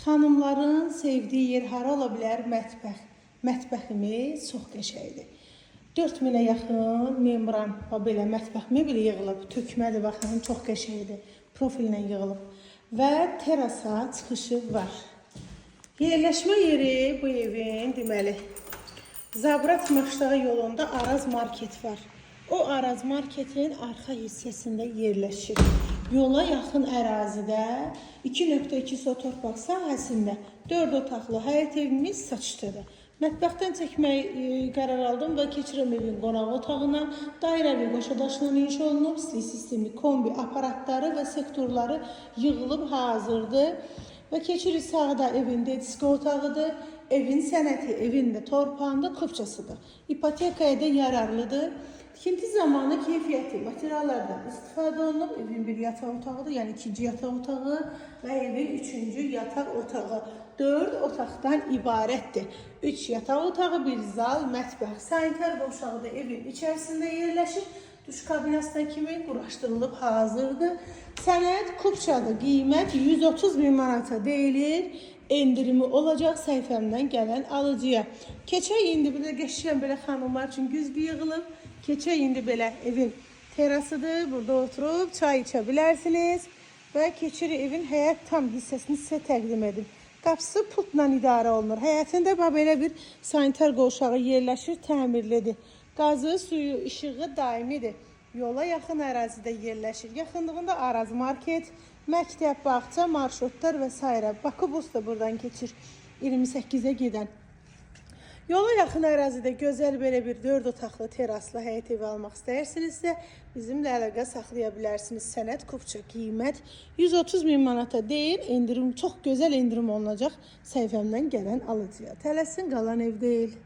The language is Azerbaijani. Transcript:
Xanımların sevdiyi yer hara ola bilər? Mətbəx. Mətbəximiz çox qəşəngdir. 4000-ə yaxın membran belə mətbəx mebeli yığılıb. Tökmədir, baxın, çox qəşəngdir. Profilə yığılıb. Və terasa çıxışı var. Yerləşmə yeri bu evin deməli Zabrat Maşdağı yolunda Araz Market var. O Araz Marketin arxa hissəsində yerləşir. Yola yaxın ərazidə 2.2 sotorpaq sahəsində 4 otaqlı həyət evimiz saçlıdır. Mətbəxdən çəkməyi qərar aldım və keçirəm evin qonaq otağına. Dairəvi qoşadaşla inşa olunub, sistemi, kombi aparatları və sektorları yığılıb hazırdır. Və keçirik sağda evin dediski otağıdır. Evin sənəti, evin də torpağında kupçasıdır. İpotekaya da yararlıdır. Tikinti zamanı keyfiyyətli materiallardan istifadə olunub. Evin bir yataq otağıdır, yəni ikinci yataq otağı və evin üçüncü yataq otağı. 4 otaqdan ibarətdir. 3 yataq otağı, bir zal, mətbəx, sanitar qovşağı da evin içərisində yerləşir. Duş kabinasına kimi quraşdırılıb hazırdır. Sənəd kupçadır. Qiymət 130 bin manata deyilir. Endirimi olacaq səhifəmdən gələn alıcıya. Keçək indi burada geçirəm belə xanımlar üçün güzgü yığılıb. Keçək indi belə evin terasıdır. Burada oturub çay içə bilərsiniz. Və keçirik evin həyət tam hissəsini sizə təqdim edim. Qapısı pultla idarə olunur. Həyətində belə bir sanitar qovşağı yerləşir, təmirlidir. Qazı, suyu, işığı daimidir. Yola yaxın ərazidə yerləşir. Yaxınlığında Araz Market, məktəb, bağça, marşrutlar və s. Bakı bus da buradan keçir 28-ə gedən. Yola yaxın ərazidə gözəl belə bir 4 otaqlı teraslı həyət evi almaq istəyirsinizsə, bizimlə əlaqə saxlaya bilərsiniz. Sənəd kupça, qiymət 130 bin manata deyil, endirim, çox gözəl endirim olunacaq səhifəmdən gələn alıcıya. Tələsin qalan ev deyil.